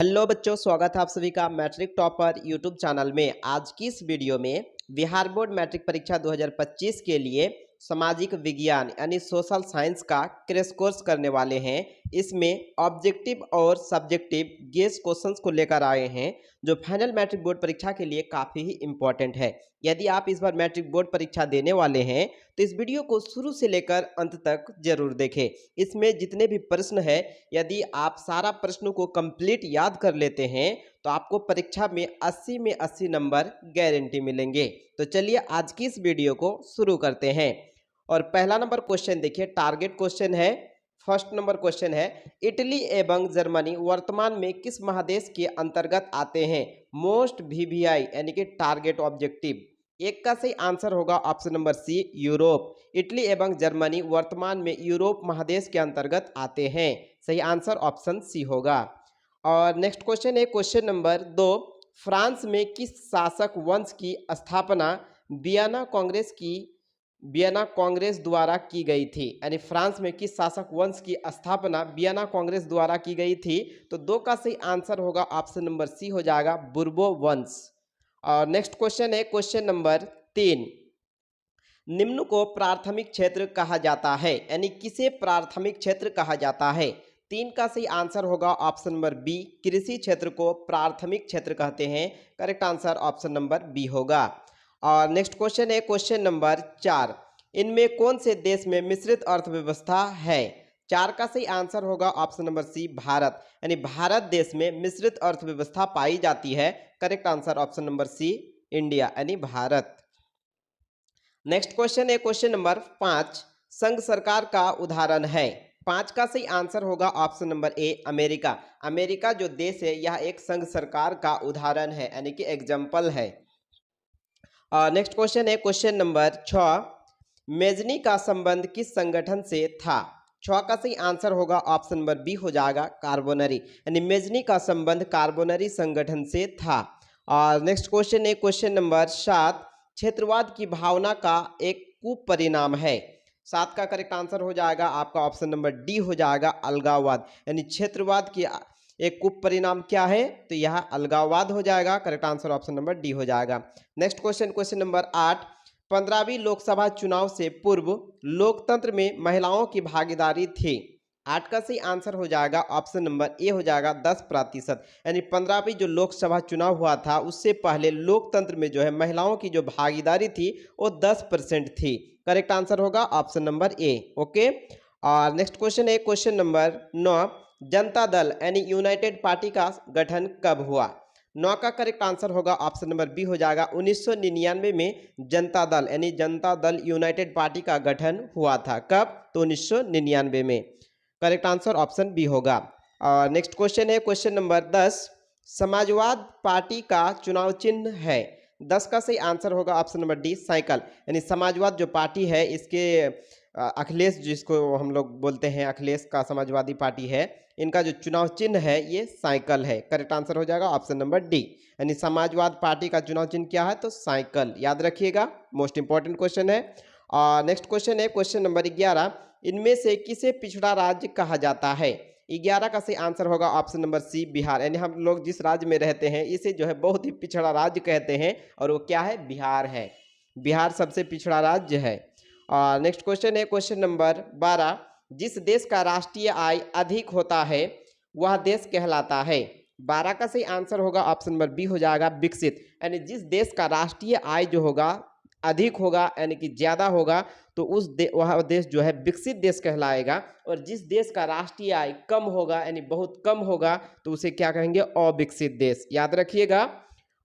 Hello बच्चों, स्वागत है आप सभी का मैट्रिक टॉपर यूट्यूब चैनल में। आज की इस वीडियो में बिहार बोर्ड मैट्रिक परीक्षा 2025 के लिए सामाजिक विज्ञान यानी सोशल साइंस का क्रैश कोर्स करने वाले हैं। इसमें ऑब्जेक्टिव और सब्जेक्टिव गेस क्वेश्चंस को लेकर आए हैं जो फाइनल मैट्रिक बोर्ड परीक्षा के लिए काफ़ी ही इम्पोर्टेंट है। यदि आप इस बार मैट्रिक बोर्ड परीक्षा देने वाले हैं तो इस वीडियो को शुरू से लेकर अंत तक जरूर देखें। इसमें जितने भी प्रश्न है, यदि आप सारा प्रश्नों को कंप्लीट याद कर लेते हैं तो आपको परीक्षा में 80 में 80 नंबर गारंटी मिलेंगे। तो चलिए आज की इस वीडियो को शुरू करते हैं। और पहला नंबर क्वेश्चन देखिए, टारगेट क्वेश्चन है। फर्स्ट नंबर क्वेश्चन है, इटली एवं जर्मनी वर्तमान में किस महादेश के अंतर्गत आते हैं? मोस्ट वीवीआई यानी कि टारगेट ऑब्जेक्टिव। एक का सही आंसर होगा option number C, Europe. Italy एवं जर्मनी वर्तमान में यूरोप महादेश के अंतर्गत आते हैं। सही आंसर ऑप्शन सी होगा। और नेक्स्ट क्वेश्चन है क्वेश्चन नंबर 2, फ्रांस में किस शासक वंश की स्थापना वियना कांग्रेस द्वारा की गई थी? यानी फ्रांस में किस शासक वंश की स्थापना वियना कांग्रेस द्वारा की गई थी? तो 2 का सही आंसर होगा ऑप्शन नंबर सी हो जाएगा, बुर्बो वंश। और नेक्स्ट क्वेश्चन है क्वेश्चन नंबर 3, निम्न को प्राथमिक क्षेत्र कहा जाता है? यानी किसे प्राथमिक क्षेत्र कहा जाता है? 3 का सही आंसर होगा ऑप्शन नंबर बी, कृषि क्षेत्र को प्राथमिक क्षेत्र कहते हैं। Correct answer option number B होगा। और नेक्स्ट क्वेश्चन है क्वेश्चन नंबर 4, इनमें कौन से देश में मिश्रित अर्थव्यवस्था है? 4 का सही आंसर होगा ऑप्शन नंबर सी, भारत। यानी भारत देश में मिश्रित अर्थव्यवस्था पाई जाती है। Correct answer option number C, India यानी भारत। नेक्स्ट क्वेश्चन है क्वेश्चन नंबर 5, संघ सरकार का उदाहरण है? 5 का सही आंसर होगा option number A, America. America जो देश है यह एक संघ सरकार का उदाहरण है यानी कि एग्जाम्पल है। नेक्स्ट क्वेश्चन है क्वेश्चन नंबर 6, मेजनी का संबंध किस संगठन से था? 6 का सही आंसर होगा ऑप्शन नंबर बी हो जाएगा, कार्बोनरी। यानी मेजनी का संबंध कार्बोनरी संगठन से था। और नेक्स्ट क्वेश्चन है क्वेश्चन नंबर 7, क्षेत्रवाद की भावना का एक कुपरिणाम है? 7 का करेक्ट आंसर हो जाएगा आपका ऑप्शन नंबर डी हो जाएगा, अलगाववाद। यानी क्षेत्रवाद की एक कुपरिणाम क्या है? तो यह अलगाववाद हो जाएगा। Correct answer option number D हो जाएगा। नेक्स्ट क्वेश्चन क्वेश्चन नंबर 8, 15वीं लोकसभा चुनाव से पूर्व लोकतंत्र में महिलाओं की भागीदारी थी? 8 का सही आंसर हो जाएगा ऑप्शन नंबर ए हो जाएगा, 10%। यानी 15वीं जो लोकसभा चुनाव हुआ था उससे पहले लोकतंत्र में जो है महिलाओं की जो भागीदारी थी वो 10% थी। करेक्ट आंसर होगा ऑप्शन नंबर ए। ओके। और नेक्स्ट क्वेश्चन है क्वेश्चन नंबर 9, जनता दल यानी यूनाइटेड पार्टी का गठन कब हुआ? 9 का करेक्ट आंसर होगा ऑप्शन नंबर बी हो जाएगा, 1999 में जनता दल यानी जनता दल यूनाइटेड पार्टी का गठन हुआ था। कब? तो 1999 में। करेक्ट आंसर ऑप्शन बी होगा। और नेक्स्ट क्वेश्चन है क्वेश्चन नंबर 10, समाजवाद पार्टी का चुनाव चिन्ह है? 10 का सही आंसर होगा ऑप्शन नंबर डी, साइकिल। यानी समाजवाद जो पार्टी है इसके अखिलेश जिसको हम लोग बोलते हैं, अखिलेश का समाजवादी पार्टी है, इनका जो चुनाव चिन्ह है ये साइकिल है। करेक्ट आंसर हो जाएगा ऑप्शन नंबर डी। यानी समाजवाद पार्टी का चुनाव चिन्ह क्या है? तो साइकिल। याद रखिएगा, मोस्ट इंपॉर्टेंट क्वेश्चन है। और नेक्स्ट क्वेश्चन है क्वेश्चन नंबर 11, इनमें से किसे पिछड़ा राज्य कहा जाता है? 11 का सही आंसर होगा ऑप्शन नंबर सी, बिहार। यानी हम लोग जिस राज्य में रहते हैं इसे जो है बहुत ही पिछड़ा राज्य कहते हैं और वो क्या है? बिहार है। बिहार सबसे पिछड़ा राज्य है। और नेक्स्ट क्वेश्चन है क्वेश्चन नंबर 12, जिस देश का राष्ट्रीय आय अधिक होता है वह देश कहलाता है? 12 का सही आंसर होगा ऑप्शन नंबर बी हो जाएगा, विकसित। यानी जिस देश का राष्ट्रीय आय जो होगा अधिक होगा यानी कि ज़्यादा होगा तो वह देश जो है विकसित देश कहलाएगा। और जिस देश का राष्ट्रीय आय कम होगा यानी बहुत कम होगा तो उसे क्या कहेंगे? अविकसित देश। याद रखिएगा।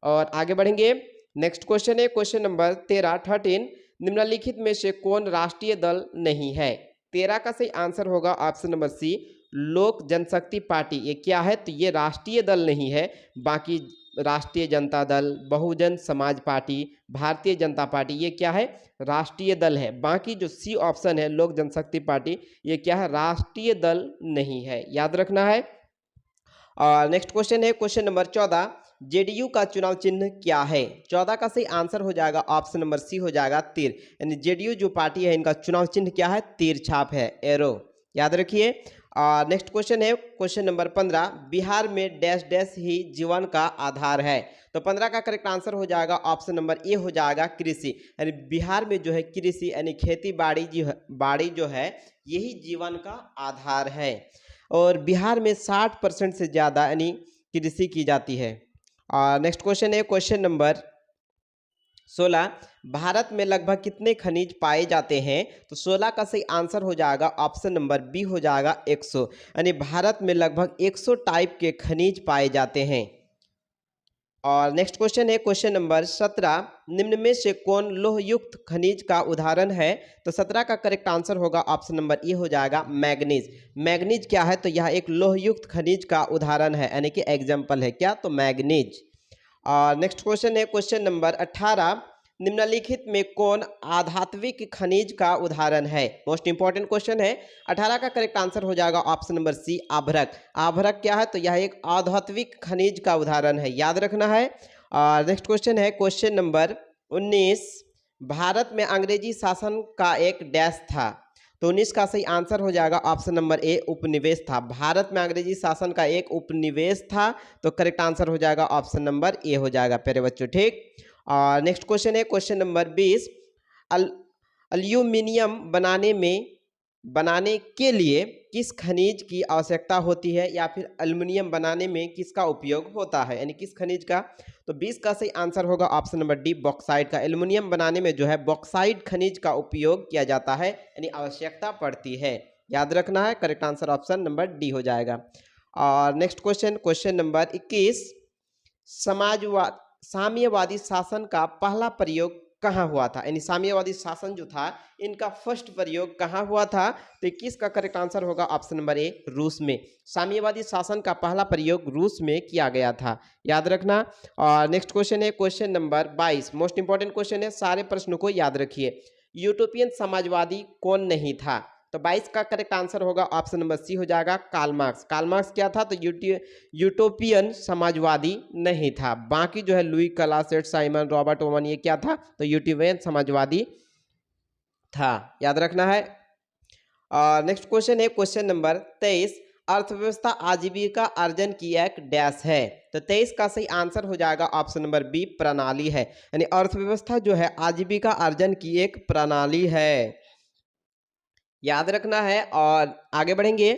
और आगे बढ़ेंगे। नेक्स्ट क्वेश्चन है क्वेश्चन नंबर 13, निम्नलिखित में से कौन राष्ट्रीय दल नहीं है? 13 का सही आंसर होगा ऑप्शन नंबर सी, लोक जनशक्ति पार्टी। ये क्या है? तो ये राष्ट्रीय दल नहीं है। बाकी राष्ट्रीय जनता दल, बहुजन समाज पार्टी, भारतीय जनता पार्टी, ये क्या है? राष्ट्रीय दल है। बाकी जो सी ऑप्शन है लोक जनशक्ति पार्टी, ये क्या है? राष्ट्रीय दल नहीं है। याद रखना है। और नेक्स्ट क्वेश्चन है क्वेश्चन नंबर 14, जेडीयू का चुनाव चिन्ह क्या है? 14 का सही आंसर हो जाएगा ऑप्शन नंबर सी हो जाएगा, तीर। यानी जेडीयू जो पार्टी है इनका चुनाव चिन्ह क्या है? तीर छाप है, एरो। याद रखिए। नेक्स्ट क्वेश्चन है क्वेश्चन नंबर 15, बिहार में डैश डैश ही जीवन का आधार है। तो 15 का करेक्ट आंसर हो जाएगा ऑप्शन नंबर ए हो जाएगा कृषि। यानी बिहार में जो है कृषि यानी खेती बाड़ी जो है यही जीवन का आधार है। और बिहार में 60% से ज़्यादा यानी कृषि की जाती है। नेक्स्ट क्वेश्चन है क्वेश्चन नंबर 16, भारत में लगभग कितने खनिज पाए जाते हैं। तो 16 का सही आंसर हो जाएगा ऑप्शन नंबर बी हो जाएगा 100। यानी भारत में लगभग 100 टाइप के खनिज पाए जाते हैं। और नेक्स्ट क्वेश्चन है क्वेश्चन नंबर 17, निम्न में से कौन लोहयुक्त खनिज का उदाहरण है। तो 17 का करेक्ट आंसर होगा ऑप्शन नंबर ए हो जाएगा मैग्नीज। मैग्नीज क्या है, तो यह एक लोहयुक्त खनिज का उदाहरण है यानी कि एग्जाम्पल है क्या, तो मैग्नीज। और नेक्स्ट क्वेश्चन है क्वेश्चन नंबर 18, निम्नलिखित में कौन आधात्विक खनिज का उदाहरण है। मोस्ट इंपॉर्टेंट क्वेश्चन है। 18 का करेक्ट आंसर हो जाएगा ऑप्शन नंबर सी आभरक। आभरक क्या है, तो यह एक आधात्विक खनिज का उदाहरण है, याद रखना है। और नेक्स्ट क्वेश्चन है क्वेश्चन नंबर 19, भारत में अंग्रेजी शासन का एक डैश था। तो 19 का सही आंसर हो जाएगा ऑप्शन नंबर ए उपनिवेश था। भारत में अंग्रेजी शासन का एक उपनिवेश था, तो करेक्ट आंसर हो जाएगा ऑप्शन नंबर ए हो जाएगा प्यारे बच्चों, ठीक। और नेक्स्ट क्वेश्चन है क्वेश्चन नंबर 20, एल्यूमिनियम बनाने के लिए किस खनिज की आवश्यकता होती है, या फिर एल्युमिनियम बनाने में किसका उपयोग होता है, यानी किस खनिज का। तो 20 का सही आंसर होगा ऑप्शन नंबर डी बॉक्साइट का। एल्युमिनियम बनाने में जो है बॉक्साइट खनिज का उपयोग किया जाता है, यानी आवश्यकता पड़ती है, याद रखना है। Correct answer option number D हो जाएगा। और नेक्स्ट क्वेश्चन नंबर 21, साम्यवादी शासन का पहला प्रयोग कहाँ हुआ था, यानी साम्यवादी शासन जो था इनका फर्स्ट प्रयोग कहाँ हुआ था। तो 21 का करेक्ट आंसर होगा ऑप्शन नंबर ए रूस में। साम्यवादी शासन का पहला प्रयोग रूस में किया गया था, याद रखना। और नेक्स्ट क्वेश्चन है question number 22, most important question है, सारे प्रश्नों को याद रखिए। यूटोपियन समाजवादी कौन नहीं था। तो 22 का करेक्ट आंसर होगा ऑप्शन नंबर सी हो जाएगा कार्ल मार्क्स। कार्ल मार्क्स क्या था, तो यूटोपियन समाजवादी नहीं था। बाकी जो है लुई क्लासेट, साइमन, रॉबर्ट ओवन, ये क्या था, तो यूटोपियन समाजवादी था, याद रखना है। और नेक्स्ट क्वेश्चन है क्वेश्चन नंबर 23, अर्थव्यवस्था आजीविका अर्जन की एक डैश है। तो 23 का सही आंसर हो जाएगा ऑप्शन नंबर बी प्रणाली है, यानी अर्थव्यवस्था जो है आजीविका अर्जन की एक प्रणाली है, याद रखना है। और आगे बढ़ेंगे।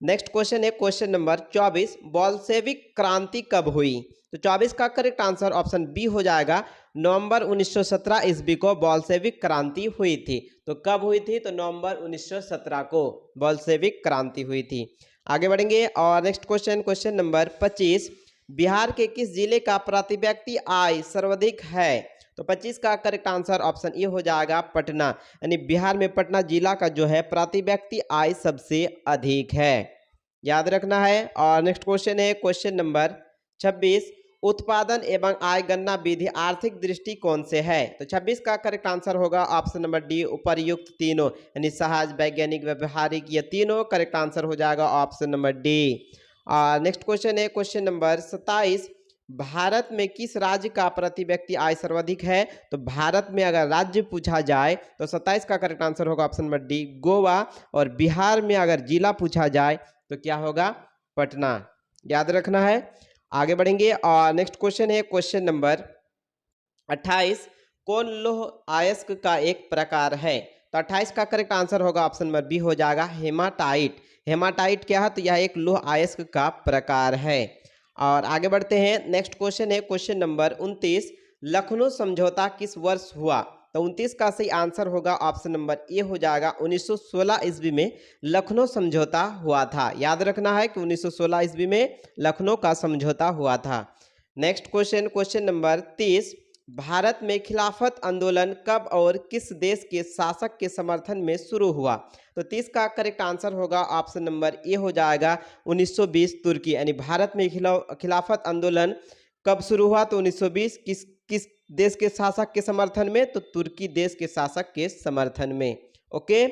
नेक्स्ट क्वेश्चन है क्वेश्चन नंबर 24, बोल्शेविक क्रांति कब हुई। तो 24 का करेक्ट आंसर ऑप्शन बी हो जाएगा, नवंबर 1917 ईस्वी को बोल्शेविक क्रांति हुई थी। तो कब हुई थी, तो नवंबर 1917 को बोल्शेविक क्रांति हुई थी। आगे बढ़ेंगे। और नेक्स्ट क्वेश्चन नंबर 25, बिहार के किस जिले का प्रति व्यक्ति आय सर्वाधिक है। तो 25 का करेक्ट आंसर ऑप्शन ए हो जाएगा पटना, यानी बिहार में पटना जिला का जो है प्रति व्यक्ति आय सबसे अधिक है, याद रखना है। और नेक्स्ट क्वेश्चन है क्वेश्चन नंबर 26, उत्पादन एवं आय गणना विधि आर्थिक दृष्टिकोण से है। तो 26 का करेक्ट आंसर होगा ऑप्शन नंबर डी उपर्युक्त तीनों, यानी सहज, वैज्ञानिक, व्यवहारिक, ये तीनों करेक्ट आंसर हो जाएगा option number D. Next question है क्वेश्चन नंबर 27, भारत में किस राज्य का प्रति व्यक्ति आय सर्वाधिक है। तो भारत में अगर राज्य पूछा जाए तो 27 का करेक्ट आंसर होगा ऑप्शन नंबर डी गोवा। और बिहार में अगर जिला पूछा जाए तो क्या होगा, पटना, याद रखना है। आगे बढ़ेंगे। और नेक्स्ट क्वेश्चन है क्वेश्चन नंबर 28, कौन लौह अयस्क का एक प्रकार है। तो 28 का करेक्ट आंसर होगा ऑप्शन नंबर बी हो जाएगा हेमाटाइट। हेमाटाइट क्या है, तो यह एक लौह अयस्क का प्रकार है। और आगे बढ़ते हैं। नेक्स्ट क्वेश्चन है क्वेश्चन नंबर 29, लखनऊ समझौता किस वर्ष हुआ। तो 29 का सही आंसर होगा ऑप्शन नंबर ए हो जाएगा 1916 ईस्वी में लखनऊ समझौता हुआ था, याद रखना है कि 1916 ईस्वी में लखनऊ का समझौता हुआ था। नेक्स्ट क्वेश्चन नंबर 30, भारत में खिलाफत आंदोलन कब और किस देश के शासक के समर्थन में शुरू हुआ। तो 30 का करेक्ट आंसर होगा ऑप्शन नंबर ए हो जाएगा 1920 तुर्की, यानी भारत में खिलाफत आंदोलन कब शुरू हुआ। तो 1920 किस देश के शासक के समर्थन में, तो तुर्की देश के शासक के समर्थन में। ओके।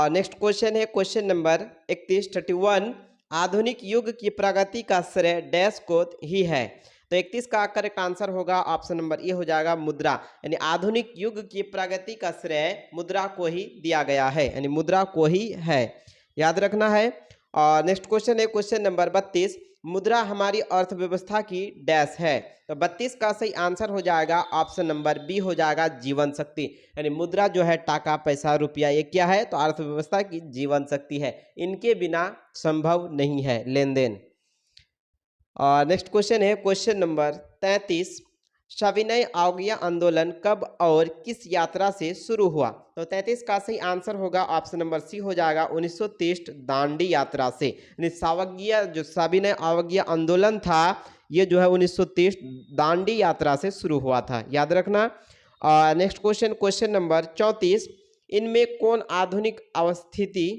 नेक्स्ट क्वेश्चन है क्वेश्चन नंबर 31, आधुनिक युग की प्रगति का श्रेय डैश को ही है। तो 31 का करेक्ट आंसर होगा ऑप्शन नंबर ए हो जाएगा मुद्रा, यानी आधुनिक युग की प्रगति का श्रेय मुद्रा को ही दिया गया है, यानी मुद्रा को ही है, याद रखना है। और नेक्स्ट क्वेश्चन है क्वेश्चन नंबर 32, मुद्रा हमारी अर्थव्यवस्था की डैश है। तो 32 का सही आंसर हो जाएगा ऑप्शन नंबर बी हो जाएगा जीवन शक्ति। यानी मुद्रा जो है टाका पैसा रुपया ये क्या है, तो अर्थव्यवस्था की जीवन शक्ति है, इनके बिना संभव नहीं है लेन देन। और नेक्स्ट क्वेश्चन है क्वेश्चन नंबर 33, सविनय अवज्ञा आंदोलन कब और किस यात्रा से शुरू हुआ। तो 33 का सही आंसर होगा ऑप्शन नंबर सी हो जाएगा 1923 दांडी यात्रा से। यानी सावज्ञा जो सविनय अवज्ञा आंदोलन था ये जो है 1923 दांडी यात्रा से शुरू हुआ था, याद रखना। नेक्स्ट क्वेश्चन क्वेश्चन नंबर 34, इनमें कौन आधुनिक अवस्थिति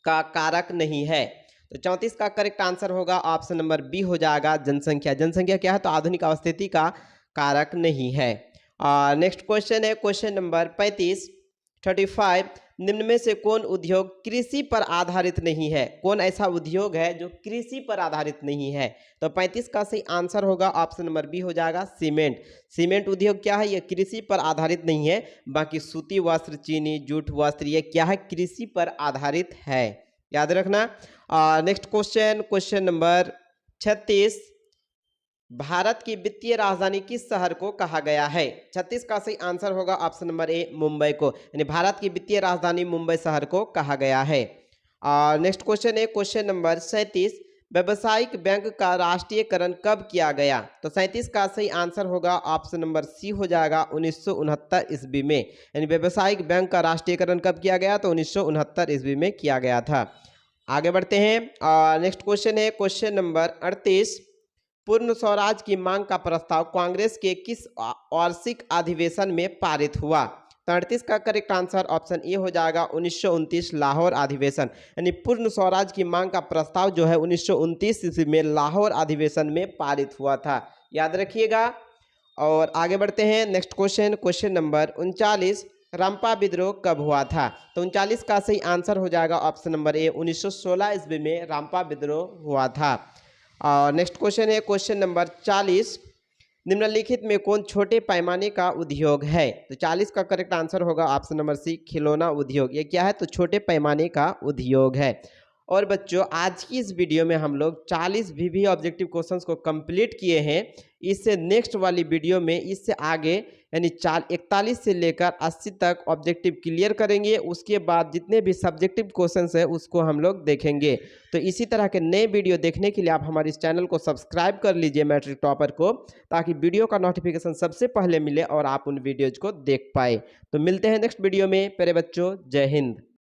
का कारक नहीं है। तो 34 का करेक्ट आंसर होगा ऑप्शन नंबर बी हो जाएगा जनसंख्या। जनसंख्या क्या है, तो आधुनिक अवस्थिति का कारक नहीं है। नेक्स्ट क्वेश्चन है क्वेश्चन नंबर 35, निम्न में से कौन उद्योग कृषि पर आधारित नहीं है। कौन ऐसा उद्योग है जो कृषि पर आधारित नहीं है। तो 35 का सही आंसर होगा ऑप्शन नंबर बी हो जाएगा सीमेंट। सीमेंट उद्योग क्या है, ये कृषि पर आधारित नहीं है, बाकी सूती वस्त्र, चीनी, जूट वस्त्र ये क्या है, कृषि पर आधारित है, याद रखना। Next question question number 36, Bharat की वित्तीय राजधानी किस शहर को कहा गया है। 36 का सही आंसर होगा ऑप्शन नंबर ए मुंबई को, यानी भारत की वित्तीय राजधानी मुंबई शहर को कहा गया है। नेक्स्ट क्वेश्चन है क्वेश्चन नंबर 37, व्यावसायिक बैंक का राष्ट्रीयकरण कब किया गया। तो 37 का सही आंसर होगा ऑप्शन नंबर सी हो जाएगा 1969 ईस्वी में। यानी व्यावसायिक बैंक का राष्ट्रीयकरण कब किया गया, तो 1969 ईस्वी में किया गया था। आगे बढ़ते हैं। नेक्स्ट क्वेश्चन है क्वेश्चन नंबर 38, पूर्ण स्वराज की मांग का प्रस्ताव कांग्रेस के किस वार्षिक अधिवेशन में पारित हुआ। तो 38 का करेक्ट आंसर ऑप्शन ए हो जाएगा 1929 लाहौर अधिवेशन। यानी पूर्ण स्वराज की मांग का प्रस्ताव जो है 1929 ईस्वी में लाहौर अधिवेशन में पारित हुआ था, याद रखिएगा। और आगे बढ़ते हैं नेक्स्ट क्वेश्चन क्वेश्चन नंबर 39, रंपा विद्रोह कब हुआ था। तो 39 का सही आंसर हो जाएगा ऑप्शन नंबर ए 1916 ईस्वी में रंपा विद्रोह हुआ था। नेक्स्ट क्वेश्चन है क्वेश्चन नंबर 40, निम्नलिखित में कौन छोटे पैमाने का उद्योग है। तो 40 का करेक्ट आंसर होगा ऑप्शन नंबर सी खिलौना उद्योग। ये क्या है, तो छोटे पैमाने का उद्योग है। और बच्चों आज की इस वीडियो में हम लोग 40 भी ऑब्जेक्टिव क्वेश्चंस को कंप्लीट किए हैं। इससे नेक्स्ट वाली वीडियो में इससे आगे यानी 41 से लेकर 80 तक ऑब्जेक्टिव क्लियर करेंगे। उसके बाद जितने भी सब्जेक्टिव क्वेश्चंस है उसको हम लोग देखेंगे। तो इसी तरह के नए वीडियो देखने के लिए आप हमारे इस चैनल को सब्सक्राइब कर लीजिए मैट्रिक टॉपर को, ताकि वीडियो का नोटिफिकेशन सबसे पहले मिले और आप उन वीडियोज को देख पाए। तो मिलते हैं नेक्स्ट वीडियो में। प्यारे बच्चों, जय हिंद।